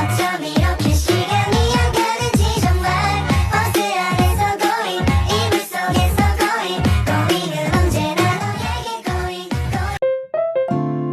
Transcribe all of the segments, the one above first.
어쩜 이렇게 시간이 안 가는지 정말 버스 안에서 고잉 이불 속에서 고잉은 언제나 너에게 고잉.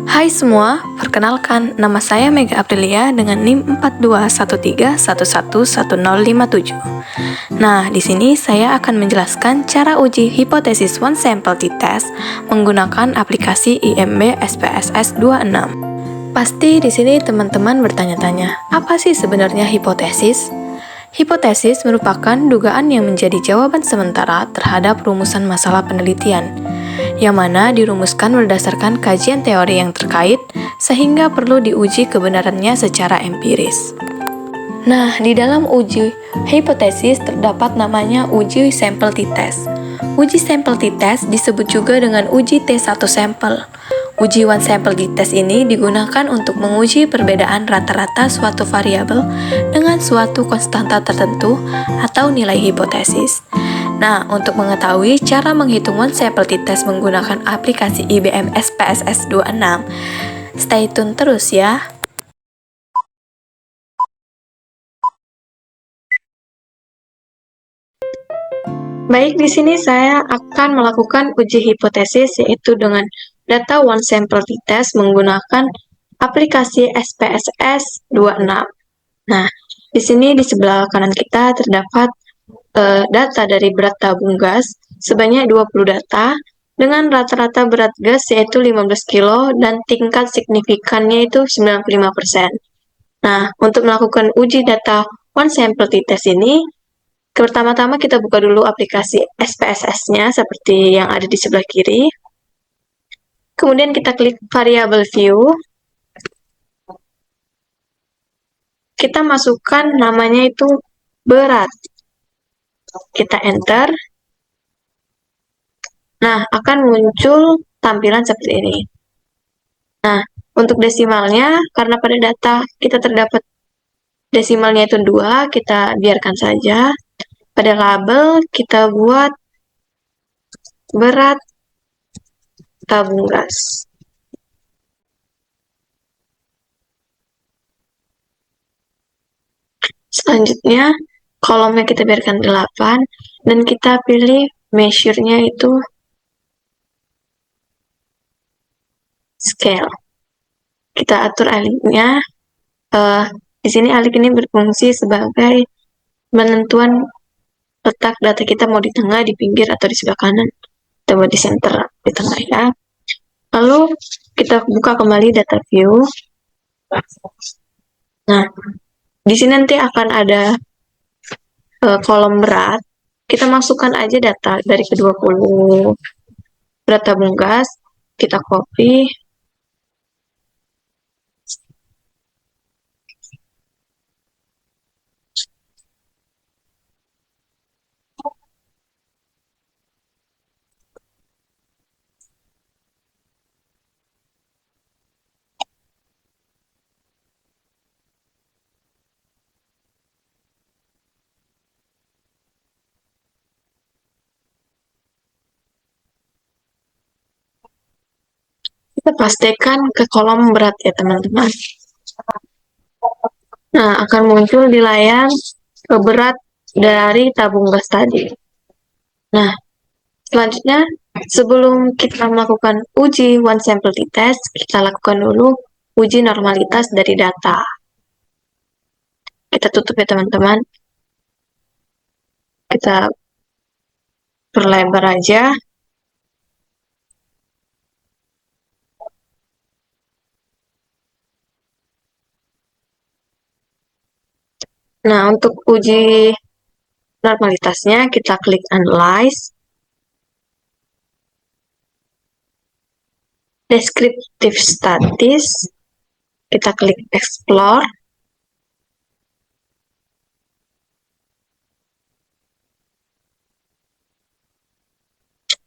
Hai semua, perkenalkan nama saya Mega Aprilia dengan NIM 4213111057. Nah, di sini saya akan menjelaskan cara uji hipotesis one sample t-test menggunakan aplikasi IMB SPSS 26. Pasti di sini teman-teman bertanya-tanya, apa sih sebenarnya hipotesis? Hipotesis merupakan dugaan yang menjadi jawaban sementara terhadap rumusan masalah penelitian, yang mana dirumuskan berdasarkan kajian teori yang terkait, sehingga perlu diuji kebenarannya secara empiris. Nah, di dalam uji hipotesis terdapat namanya uji sampel t-test. Uji sampel t-test disebut juga dengan uji T1 sampel. Uji one sample t-test ini digunakan untuk menguji perbedaan rata-rata suatu variabel dengan suatu konstanta tertentu atau nilai hipotesis. Nah, untuk mengetahui cara menghitung one sample t-test menggunakan aplikasi IBM SPSS 26, stay tune terus ya. Baik, di sini saya akan melakukan uji hipotesis yaitu dengan data one sample t-test menggunakan aplikasi SPSS 26. Nah, di sini di sebelah kanan kita terdapat data dari berat tabung gas sebanyak 20 data dengan rata-rata berat gas yaitu 15 kilo dan tingkat signifikannya itu 95%. Nah, untuk melakukan uji data one sample t-test ini, pertama-tama kita buka dulu aplikasi SPSS-nya seperti yang ada di sebelah kiri. Kemudian kita klik variable view. Kita masukkan namanya itu berat. Kita enter. Nah, akan muncul tampilan seperti ini. Nah, untuk desimalnya, karena pada data kita terdapat desimalnya itu 2, kita biarkan saja. Pada label, kita buat berat tabung gas. Selanjutnya, kolomnya kita biarkan 8, dan kita pilih measure-nya itu scale. Kita atur alik-nya. Di sini alik ini berfungsi sebagai penentuan letak data kita mau di tengah, di pinggir, atau di sebelah kanan. Kita buat di center, di tengah ya. Lalu kita buka kembali data view. Nah, di sini nanti akan ada kolom berat. Kita masukkan aja data dari ke-20 berat tabung gas. Kita copy. Kita pastikan ke kolom berat ya teman-teman. Nah, akan muncul di layar berat dari tabung gas tadi. Nah, selanjutnya sebelum kita melakukan uji one sample t-test, kita lakukan dulu uji normalitas dari data. Kita tutup ya teman-teman. Kita perlebar aja. Nah, untuk uji normalitasnya, kita klik Analyze. Descriptive Statis, kita klik Explore.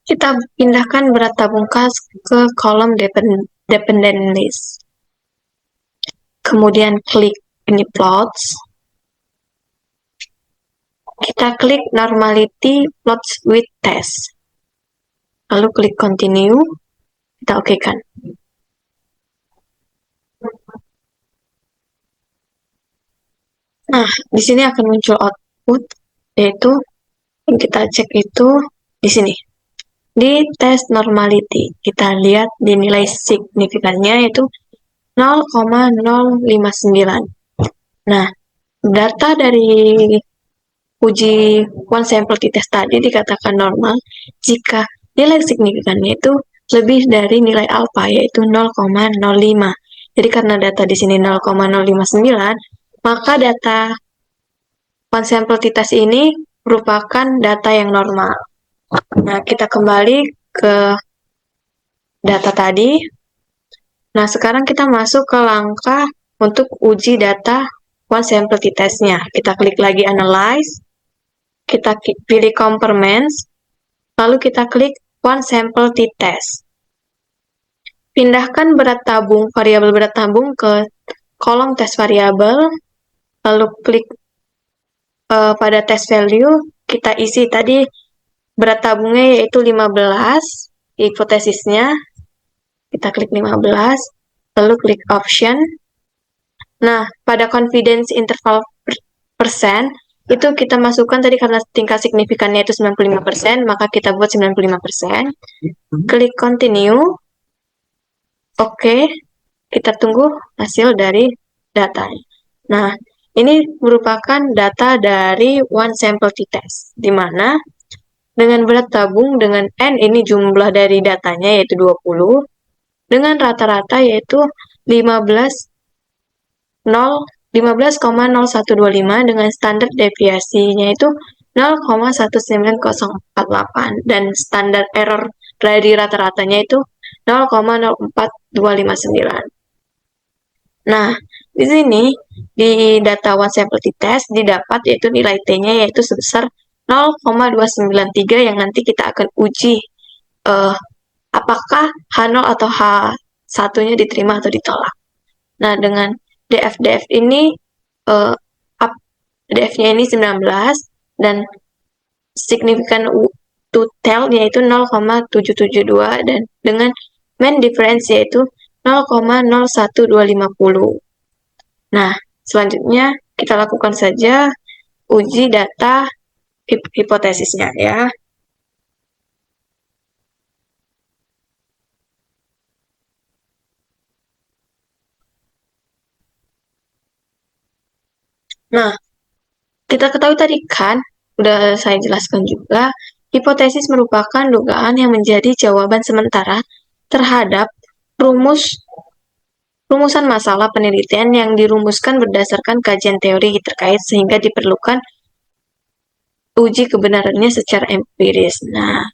Kita pindahkan berat tabung gas ke kolom Dependent List. Kemudian klik ini Plots. Kita klik Normality Plots with Test. Lalu klik Continue. Kita okekan. Nah, di sini akan muncul output, yaitu yang kita cek itu di sini. Di tes normality, kita lihat di nilai signifikannya yaitu 0,059. Nah, data dari uji one sample t-test tadi dikatakan normal jika nilai signifikannya itu lebih dari nilai alfa, yaitu 0,05. Jadi karena data di sini 0,059, maka data one sample t-test ini merupakan data yang normal. Nah, kita kembali ke data tadi. Nah, sekarang kita masuk ke langkah untuk uji data one sample t-test-nya. Kita klik lagi Analyze, kita pilih Compartments, lalu kita klik one sample t-test. Pindahkan berat tabung, variabel berat tabung ke kolom test variabel, lalu klik pada test value, kita isi tadi berat tabungnya yaitu 15, hipotesisnya, kita klik 15, lalu klik option. Nah, pada confidence interval persen, itu kita masukkan tadi karena tingkat signifikannya itu 95%, maka kita buat 95%. Klik continue. Oke, kita tunggu hasil dari datanya. Nah, ini merupakan data dari one sample t-test, di mana dengan berat tabung dengan N ini jumlah dari datanya yaitu 20, dengan rata-rata yaitu 15,0125 dengan standar deviasinya itu 0,19048 dan standar error dari rata-ratanya itu 0,04259. Nah, di sini di data one sample t-test didapat yaitu nilai T-nya yaitu sebesar 0,293 yang nanti kita akan uji apakah H0 atau H1-nya diterima atau ditolak. Nah, dengan DF ini DF-nya ini 19 dan signifikan to tell yaitu 0,772 dan dengan mean difference yaitu 0,01250. Nah, selanjutnya kita lakukan saja uji data hipotesisnya ya. Nah, kita ketahui tadi kan, udah saya jelaskan juga, hipotesis merupakan dugaan yang menjadi jawaban sementara terhadap rumusan masalah penelitian yang dirumuskan berdasarkan kajian teori terkait sehingga diperlukan uji kebenarannya secara empiris. Nah,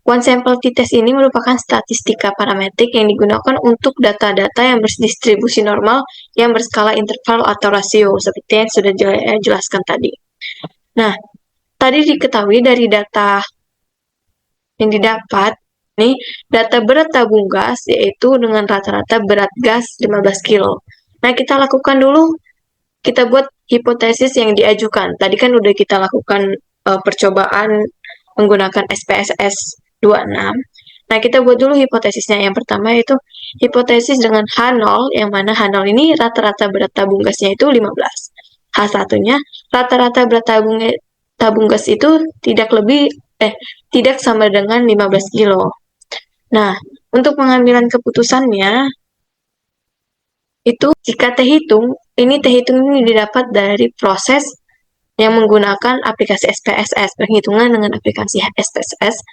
one sample t-test ini merupakan statistika parametrik yang digunakan untuk data-data yang berdistribusi normal yang berskala interval atau rasio, seperti yang sudah saya jelaskan tadi. Nah, tadi diketahui dari data yang didapat, nih, data berat tabung gas yaitu dengan rata-rata berat gas 15 kilo. Nah, kita lakukan dulu, kita buat hipotesis yang diajukan. Tadi kan udah kita lakukan percobaan menggunakan SPSS 26. Nah, kita buat dulu hipotesisnya. Yang pertama yaitu hipotesis dengan H0, yang mana H0 ini rata-rata berat tabung gasnya itu 15. H1-nya rata-rata berat tabung gas itu tidak sama dengan 15 kilo. Nah, untuk pengambilan keputusannya itu jika T hitung ini didapat dari proses yang menggunakan aplikasi SPSS, perhitungan dengan aplikasi SPSS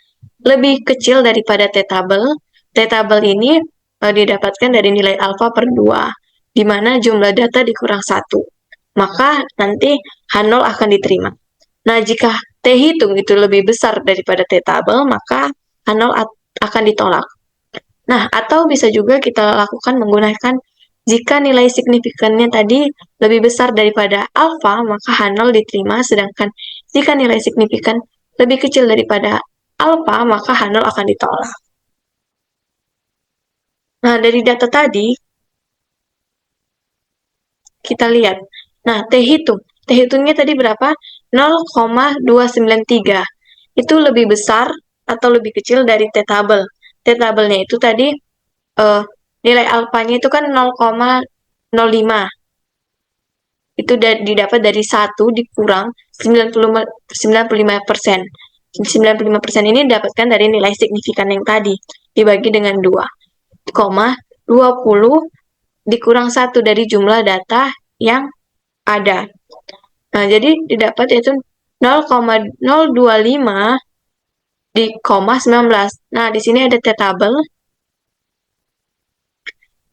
lebih kecil daripada T-table. T-table ini didapatkan dari nilai alfa per 2, di mana jumlah data dikurang 1. Maka nanti H0 akan diterima. Nah, jika T hitung itu lebih besar daripada T-table, maka H0 akan ditolak. Nah, atau bisa juga kita lakukan menggunakan jika nilai signifikannya tadi lebih besar daripada alfa, maka H0 diterima, sedangkan jika nilai signifikan lebih kecil daripada alfa, maka H0 akan ditolak. Nah, dari data tadi, kita lihat. Nah, T hitungnya tadi berapa? 0,293. Itu lebih besar atau lebih kecil dari T-table. T-table-nya itu tadi nilai alfanya itu kan 0,05. itu didapat dari 1 dikurang 95%. 95% ini didapatkan dari nilai signifikan yang tadi, dibagi dengan 2, 20 dikurang 1 dari jumlah data yang ada. Nah, jadi didapat yaitu 0,025 di koma 19. Nah, di sini ada tabel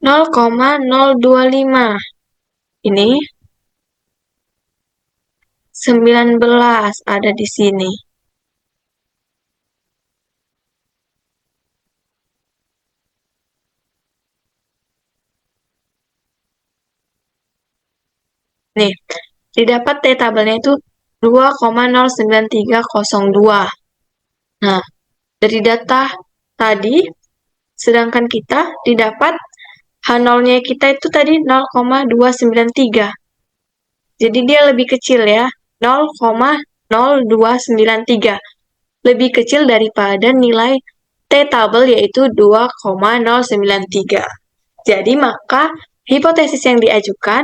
0,025. Ini 19 ada di sini. Nih, didapat tabelnya itu 2,09302. Nah, dari data tadi, sedangkan kita didapat H0-nya kita itu tadi 0,293. Jadi dia lebih kecil ya, 0,0293. Lebih kecil daripada nilai T-tabel yaitu 2,093. Jadi maka hipotesis yang diajukan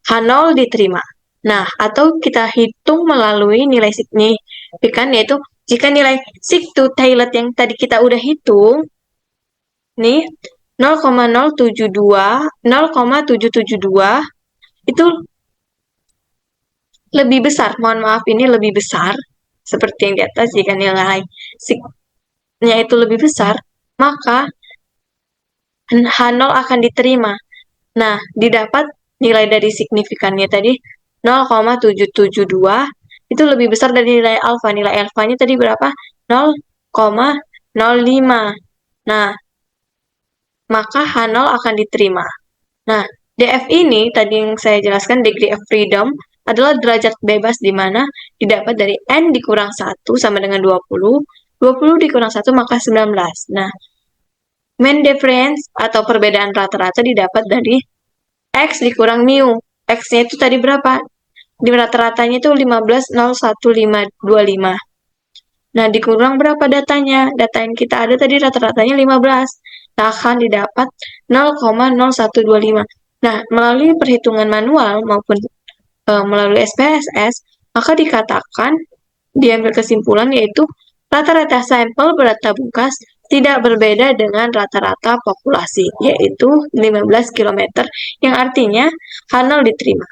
H0 diterima. Nah, atau kita hitung melalui nilai signifikan yaitu jika nilai sig-to-Tailed yang tadi kita udah hitung, nih 0,772 itu lebih besar. Mohon maaf, ini lebih besar. Seperti yang di atas, jika nilai sig-nya itu lebih besar, maka H0 akan diterima. Nah, didapat nilai dari signifikannya tadi 0,772 itu lebih besar dari nilai alfa. Nilai alfanya tadi berapa? 0,05. Nah, maka H0 akan diterima. Nah, DF ini tadi yang saya jelaskan, degree of freedom, adalah derajat bebas di mana didapat dari N dikurang 1 sama dengan 20. 20 dikurang 1 maka 19. Nah, mean difference atau perbedaan rata-rata didapat dari X dikurang mu. X-nya itu tadi berapa? Di rata-ratanya itu 15,01525. Nah, dikurang berapa datanya? Data yang kita ada tadi rata-ratanya 15. Nah, akan didapat 0,0125. Nah, melalui perhitungan manual maupun melalui SPSS, maka dikatakan, diambil kesimpulan yaitu rata-rata sampel berat tabung gas tidak berbeda dengan rata-rata populasi, yaitu 15 km, yang artinya H0 diterima.